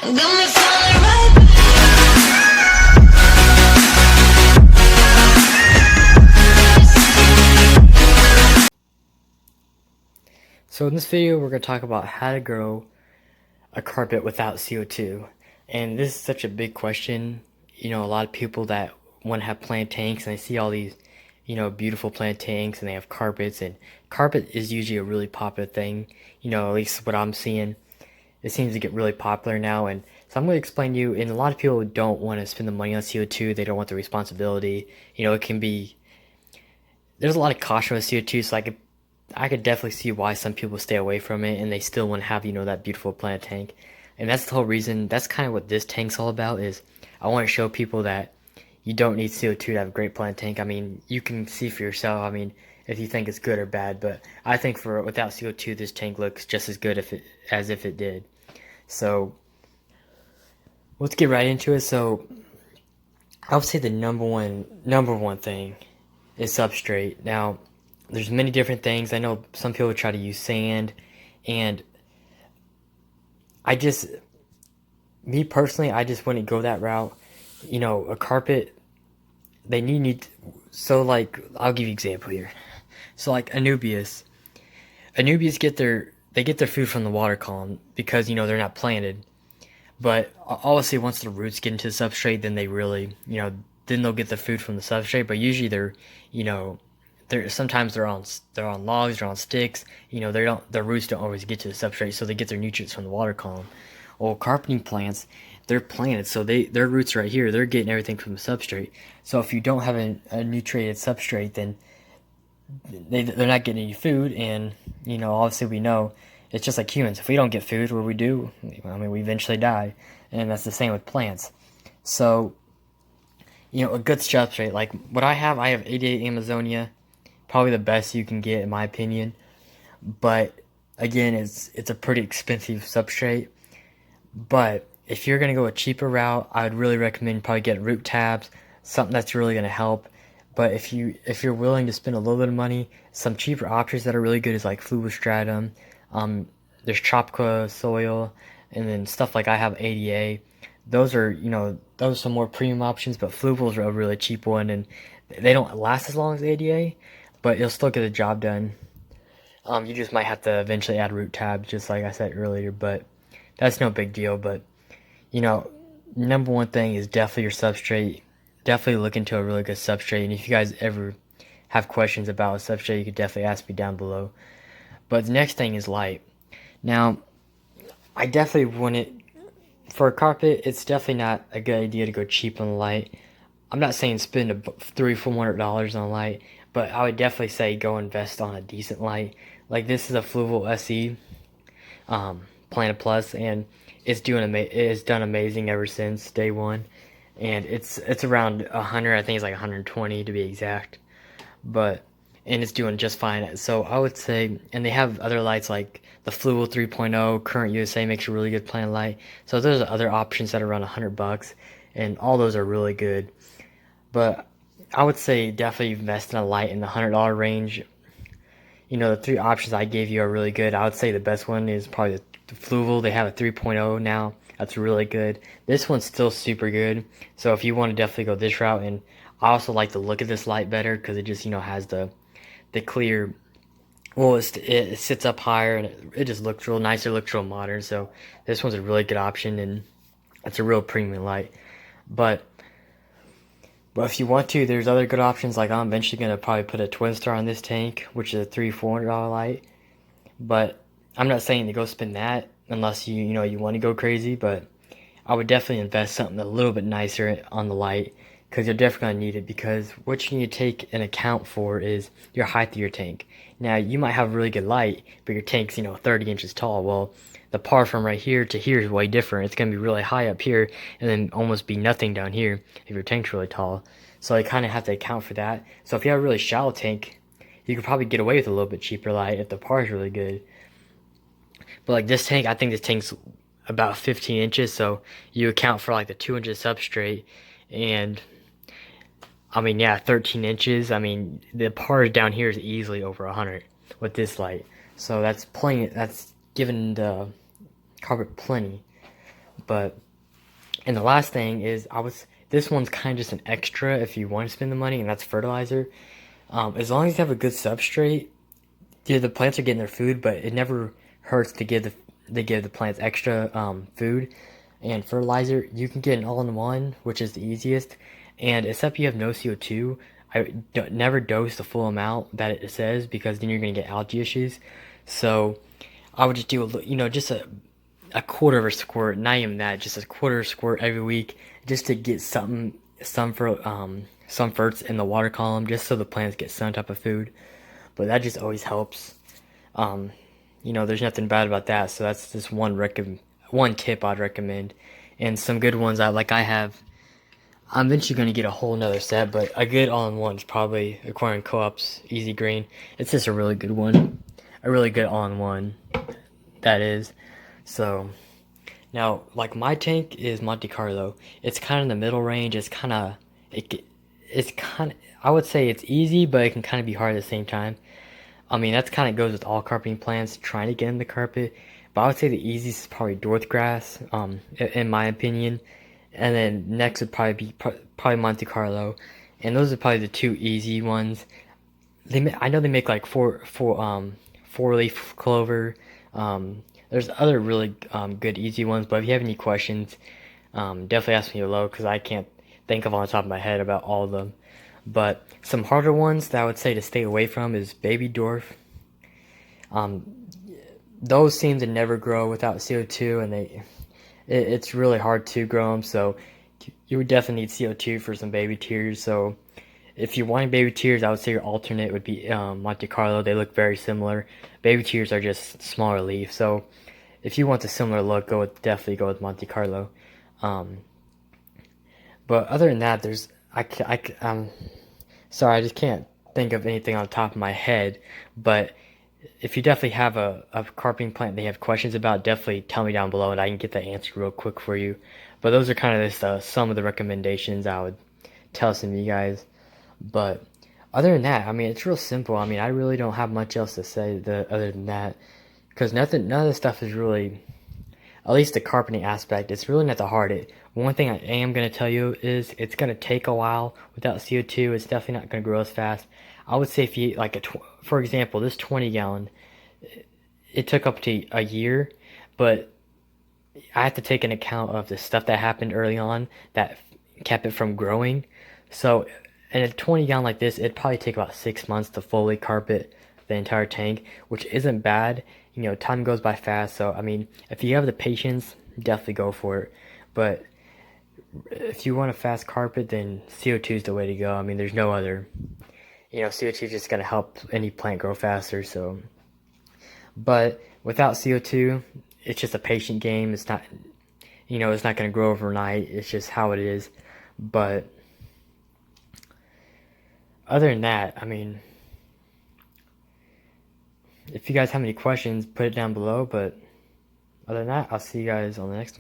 Got me falling right back. So in this video, we're going to talk about how to grow a carpet without CO2. And this is such a big question. You know, a lot of people that want to have plant tanks, and they see all these, beautiful plant tanks, and they have carpets. And carpet is usually a really popular thing. You know, at least what I'm seeing. It seems to get really popular now. And so I'm going to explain to you, and a lot of people don't want to spend the money on CO2. They don't want the responsibility. You know, it can be, there's a lot of caution with CO2, so I could definitely see why some people stay away from it and they still want to have, that beautiful plant tank. And that's the whole reason, that's kind of what this tank's all about, is I want to show people that you don't need CO2 to have a great plant tank. I mean, you can see for yourself, I mean, if you think it's good or bad, but I think without CO2, this tank looks just as good as if it did. So, let's get right into it. So, I would say the number one thing is substrate. Now, there's many different things. I know some people try to use sand, and me personally, I just wouldn't go that route. You know, a carpet, they so like, I'll give you an example here. So like Anubias get their food from the water column because, they're not planted. But obviously once the roots get into the substrate, then they really, then they'll get the food from the substrate. But usually sometimes they're on logs, they're on sticks. Their roots don't always get to the substrate, so they get their nutrients from the water column. Well, carpeting plants, they're planted, so their roots right here, they're getting everything from the substrate. So if you don't have a nutrited substrate, then they're not getting any food, and obviously we know it's just like humans. If we don't get food, what do? I mean, we eventually die, and that's the same with plants. So, a good substrate, like what I have 88 Amazonia, probably the best you can get in my opinion. But again, it's a pretty expensive substrate. But if you're gonna go a cheaper route, I would really recommend probably getting root tabs, something that's really gonna help. But if you're willing to spend a little bit of money, some cheaper options that are really good is like fluvistratum. There's tropical soil, and then stuff like I have ADA. Those are some more premium options, but fluvials are a really cheap one, and they don't last as long as ADA, but you'll still get the job done. You just might have to eventually add root tabs, just like I said earlier, but that's no big deal. But number one thing is definitely your substrate. Definitely look into a really good substrate, and if you guys ever have questions about a substrate, you could definitely ask me down below. But the next thing is light. Now, I definitely wouldn't, for a carpet, it's definitely not a good idea to go cheap on the light. I'm not saying spend $300-$400 on a light, but I would definitely say go invest on a decent light. Like this is a Fluval SE Planet Plus, and it's done amazing ever since day one, and it's around 100. I think it's like 120 to be exact, and it's doing just fine. So I would say, and they have other lights like the Fluval 3.0 Current USA makes a really good planet light. So there's other options that are around $100, and all those are really good. But I would say definitely invest in a light in the $100 range. The three options I gave you are really good. I would say the best one is probably the Fluval. They have a 3.0 now. That's really good. This one's still super good. So if you want to definitely go this route, and I also like the look of this light better because it just has the clear. Well, it sits up higher, and it just looks real nice. It looks real modern. So this one's a really good option, and it's a real premium light. But if you want to, there's other good options. Like I'm eventually gonna probably put a twin star on this tank, which is a $300-$400 light. But I'm not saying to go spend that unless you want to go crazy. But I would definitely invest something a little bit nicer on the light, because you're definitely gonna need it. Because what you need to take an account for is your height of your tank. Now you might have a really good light, but your tank's 30 inches tall. Well, the par from right here to here is way different. It's going to be really high up here and then almost be nothing down here if your tank's really tall. So you kind of have to account for that. So if you have a really shallow tank, you could probably get away with a little bit cheaper light if the par is really good. But like this tank, I think this tank's about 15 inches. So you account for like the 2 inches substrate, and I mean, yeah, 13 inches. I mean, the par down here is easily over 100 with this light. So that's plenty. That's giving the carpet plenty. But and the last thing is this one's kind of just an extra if you want to spend the money, and that's fertilizer. As long as you have a good substrate, yeah, the plants are getting their food, but it never hurts to give the plants extra food and fertilizer. You can get an all-in-one, which is the easiest, and except you have no CO2, I don't, never dose the full amount that it says, because then you're gonna get algae issues. So I would just do just a quarter of a squirt, not even that, just a quarter squirt every week, just to get some ferts in the water column, just so the plants get some type of food. But that just always helps. There's nothing bad about that. So that's just one tip I'd recommend, and some good ones I have. I'm eventually going to get a whole nother set, but a good all-in-one is probably Aquarium Co-op's Easy Green. It's just a really good one, a really good all-in-one. That is. So now, like, my tank is Monte Carlo. It's kind of in the middle range. It's kind of, I would say it's easy, but it can kind of be hard at the same time. I mean, that's kind of goes with all carpeting plants trying to get in the carpet. But I would say the easiest is probably dwarf grass, in my opinion. And then next would probably be probably Monte Carlo, and those are probably the two easy ones. I know they make like four leaf clover. There's other really good easy ones, but if you have any questions, definitely ask me below, because I can't think of on the top of my head about all of them. But some harder ones that I would say to stay away from is baby dwarf. Those seem to never grow without CO2, and it's really hard to grow them. So you would definitely need CO2 for some baby tears. So if you're wanting baby tears, I would say your alternate would be Monte Carlo. They look very similar. Baby tears are just smaller leaf. So if you want a similar look, definitely go with Monte Carlo. But other than that, sorry, I just can't think of anything on top of my head. But if you definitely have a carpeting plant that you have questions about, definitely tell me down below, and I can get the answer real quick for you. But those are kind of just some of the recommendations I would tell some of you guys. But other than that, I mean, it's real simple. I mean, I really don't have much else to say other than that, because none of this stuff is really, at least the carpeting aspect, it's really not that hard. One thing I am going to tell you is it's going to take a while without CO2. It's definitely not going to grow as fast. I would say if you, for example, this 20 gallon, it took up to a year, but I have to take an account of the stuff that happened early on that kept it from growing. So in a 20 gallon like this, it'd probably take about 6 months to fully carpet the entire tank, which isn't bad. Time goes by fast. So I mean, if you have the patience, definitely go for it. But if you want a fast carpet, then CO2 is the way to go. I mean, there's no other. CO2 is just gonna help any plant grow faster. So, but without CO2, it's just a patient game. It's not, it's not gonna grow overnight. It's just how it is. But other than that, I mean, if you guys have any questions, put it down below. But other than that, I'll see you guys on the next one.